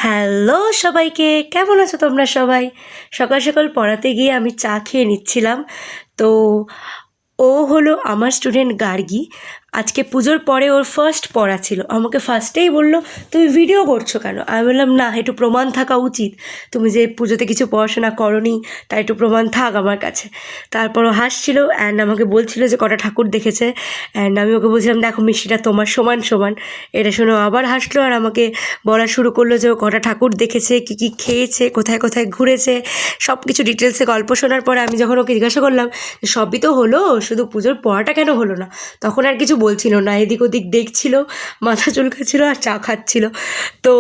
Hello সবাইকে, কেমন আছো তোমরা সবাই? সকাল সকাল পড়াতে গিয়ে আমি চা খেয়ে নিচ্ছিলাম। তো ও হলো আমার স্টুডেন্ট গার্গী। আজকে পুজোর পরে ওর ফার্স্ট পড়া ছিল। আমাকে ফার্স্টেই বলল, তুমি ভিডিও করছো কেন? আমি বললাম, না, একটু প্রমাণ থাকা উচিত। তুমি যে পুজোতে কিছু পড়াশোনা করনি, তাই একটু প্রমাণ থাক আমার কাছে। তারপর ও হাসছিল অ্যান্ড আমাকে বলছিল যে কটা ঠাকুর দেখেছে। অ্যান্ড আমি ওকে বলছিলাম, দেখো মিষ্টিটা তোমার সমান সমান। এটা শুনে ও আবার হাসলো আর আমাকে বলা শুরু করলো যে ও কটা ঠাকুর দেখেছে, কী কী খেয়েছে, কোথায় কোথায় ঘুরেছে, সব কিছু ডিটেলসে গল্প শোনার পরে আমি যখন ওকে জিজ্ঞাসা করলাম যে সবই তো হলো, শুধু পুজোর পড়াটা কেন হলো না, তখন আর কিছু বলছিল না, এদিক ওদিক দেখছিল, মাথা চুলকাচ্ছিল আর চা খাচ্ছিল। তো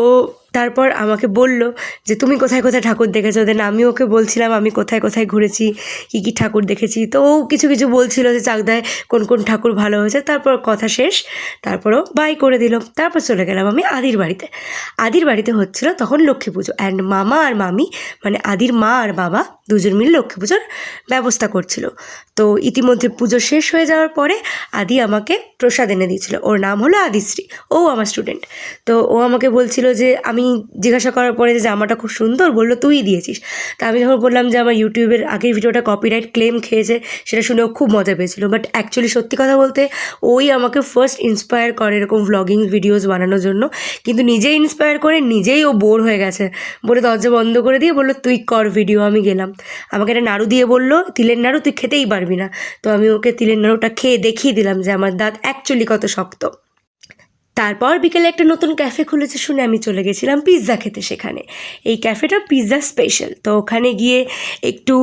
তারপর আমাকে বলল যে তুমি কোথায় কোথায় ঠাকুর দেখেছো। দেন আমি ওকে বলছিলাম আমি কোথায় কোথায় ঘুরেছি, কী কী ঠাকুর দেখেছি। তো ও কিছু কিছু বলছিল যে চাকদায় কোন কোন ঠাকুর ভালো হয়েছে। তারপর কথা শেষ, তারপরও বাই করে দিল। তারপর চলে গেলাম আমি আদির বাড়িতে। আদির বাড়িতে হচ্ছিল তখন লক্ষ্মী পুজো অ্যান্ড মামা আর মামি, মানে আদির মা আর বাবা দুজন মিলে লক্ষ্মী পুজোর ব্যবস্থা করছিল। তো ইতিমধ্যে পুজো শেষ হয়ে যাওয়ার পরে আদি আমাকে প্রসাদ এনে দিয়েছিল। ওর নাম হলো আদিশ্রী, ও আমার স্টুডেন্ট। তো ও আমাকে বলছিল যে আমি জিজ্ঞাসা করার পরে যে জামাটা খুব সুন্দর, বললো তুই দিয়েছিস। তা আমি যখন বললাম যে আমার ইউটিউবের আগের ভিডিওটা কপিরাইট ক্লেম খেয়েছে, সেটা শুনে ও খুব মজা পেয়েছিল। বাট অ্যাকচুয়ালি সত্যি কথা বলতে ওই আমাকে ফার্স্ট ইন্সপায়ার করে এরকম ভ্লগিং ভিডিওস বানানোর জন্য। কিন্তু নিজেই ইন্সপায়ার করে নিজেই ও বোর হয়ে গেছে, বলে দরজা বন্ধ করে দিয়ে বললো তুই কর ভিডিও। আমি গেলাম, আমাকে একটা নাড়ু দিয়ে বললো তিলের নাড়ু, তুই খেতেই পারবি না। তো আমি ওকে তিলের নাড়ুটা খেয়ে দেখিয়ে দিলাম যে আমার দাঁত অ্যাকচুয়ালি কত শক্ত। তারপর বিকেলে একটা নতুন ক্যাফে খুলেছে শুনে আমি চলে গেছিলাম পিৎজা খেতে সেখানে। এই ক্যাফেটা পিৎজা স্পেশাল। তো ওখানে গিয়ে একটু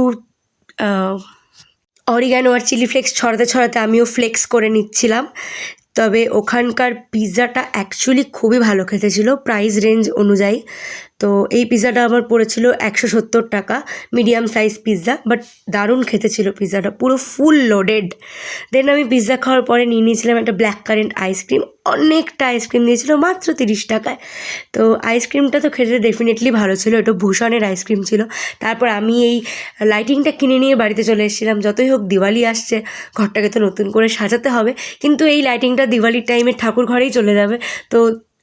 অরিগ্যানো আর চিলি ফ্লেক্স ছড়াতে ছড়াতে আমিও ফ্লেক্স করে নিচ্ছিলাম। তবে ওখানকার পিৎজাটা অ্যাকচুয়ালি খুবই ভালো খেতে ছিল প্রাইস রেঞ্জ অনুযায়ী। তো এই পিৎজাটা আমার পড়েছিল 170 টাকা, মিডিয়াম সাইজ পিৎজা, বাট দারুণ খেতে ছিল পিৎজাটা, পুরো ফুল লোডেড। দেন আমি পিৎজা খাওয়ার পরে নিয়ে নিয়েছিলাম একটা ব্ল্যাক কারেন্ট আইসক্রিম। অনেকটা আইসক্রিম দিয়েছিল মাত্র 30 টাকায়। তো আইসক্রিমটা তো খেতে ডেফিনেটলি ভালো ছিল, এটা ভূষণের আইসক্রিম ছিল। তারপর আমি এই লাইটিংটা কিনে নিয়ে বাড়িতে চলে এসেছিলাম। যতই হোক দিওয়ালি আসছে, ঘরটাকে তো নতুন করে সাজাতে হবে, কিন্তু এই লাইটিংটা দিওয়ালির টাইমে ঠাকুর ঘরেই চলে যাবে। তো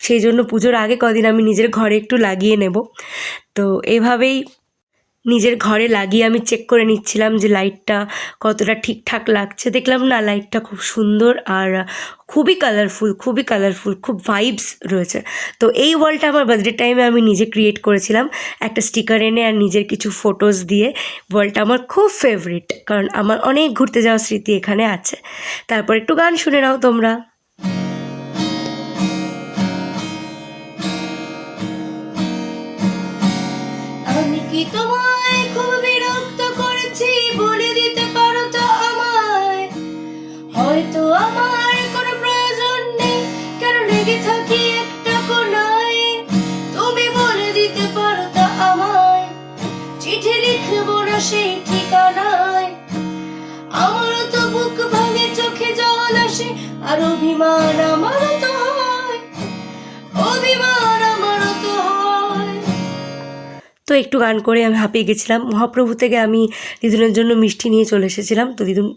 সেই জন্য পুজোর আগে কদিন আমি নিজের ঘরে একটু লাগিয়ে নেব। তো এভাবেই নিজের ঘরে লাগিয়ে আমি চেক করে নিচ্ছিলাম যে লাইটটা কতটা ঠিকঠাক লাগছে। দেখলাম না, লাইটটা খুব সুন্দর আর খুবই কালারফুল, খুবই কালারফুল, খুব ভাইবস রয়েছে। তো এই ওয়ালটা আমার বার্থডে টাইমে আমি নিজে ক্রিয়েট করেছিলাম, একটা স্টিকার এনে আর নিজের কিছু ফটোজ দিয়ে। ওয়ালটা আমার খুব ফেভারিট, কারণ আমার অনেক ঘুরতে যাওয়ার স্মৃতি এখানে আছে। তারপর একটু গান শুনে নাও তোমরা। আমি কি তোমায় খুব বিরক্ত করেছি, বলে দিতে পারো তো আমায়? হয়তো আমার কোনো প্রয়োজন নেই, কেন লেগে থাকি একটা কোনায়। তুমি বলে দিতে পারো তো আমায়, চিঠি লিখবো না সেই ঠিকানায়। আমারও তো বুক ভাঙে, চোখে জল আসে, আর অভিমান আমারও তো হয়, অভিমান আমারও তো হয়। তো একটু গান করে আমি হাঁপিয়ে গেছিলাম। মহাপ্রভু থেকে আমি দিদুনের জন্য মিষ্টি নিয়ে চলে এসেছিলাম। তো দিদুন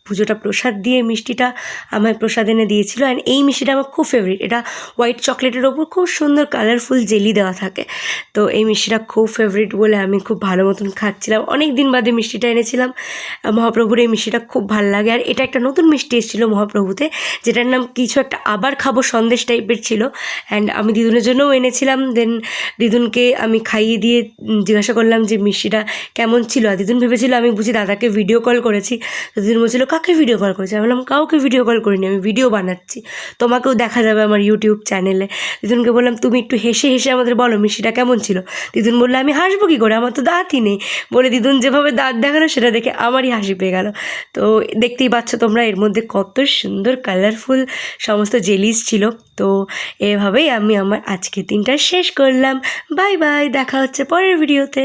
পুজোটা প্রসাদ দিয়ে মিষ্টিটা আমায় প্রসাদ এনে দিয়েছিল। অ্যান্ড এই মিষ্টিটা আমার খুব ফেভারিট। এটা হোয়াইট চকলেটের ওপর খুব সুন্দর কালারফুল জেলি দেওয়া থাকে। তো এই মিষ্টিটা খুব ফেভারিট বলে আমি খুব ভালো মতন খাচ্ছিলাম। অনেক দিন বাদে মিষ্টিটা এনেছিলাম। মহাপ্রভুর এই মিষ্টিটা খুব ভালো লাগে। আর এটা একটা নতুন মিষ্টি এসেছিলো মহাপ্রভুতে, যেটার নাম কিছু একটা আবার খাবো সন্দেশ টাইপের ছিল। অ্যান্ড আমি দিদুনের জন্যও এনেছিলাম। দেন দিদুনকে আমি খাইয়ে দিয়ে জিজ্ঞাসা করলাম যে মিষ্টিটা কেমন ছিল। আর দিদুন ভেবেছিল আমি বুঝি দাদাকে ভিডিও কল করেছি। তো দিদুন বলছিল কাকে ভিডিও কল করেছি? আমি বললাম কাউকে ভিডিও কল করিনি, আমি ভিডিও বানাচ্ছি, তোমাকেও দেখা যাবে আমার ইউটিউব চ্যানেলে। দিদুনকে বললাম তুমি একটু হেসে হেসে আমাদের বলো মিষ্টিটা কেমন ছিল। দিদুন বললো আমি হাসবো কী করে, আমার তো দাঁতই নেই। বলে দিদুন যেভাবে দাঁত দেখালো সেটা দেখে আমারই হাসি পেয়ে গেল। তো দেখতেই পাচ্ছ তোমরা এর মধ্যে কত সুন্দর কালারফুল সমস্ত জেলিস ছিল। তো এভাবেই আমি আমার আজকের দিনটা শেষ করলাম। বাই বাই, দেখা হচ্ছে পরের ভিডিওতে।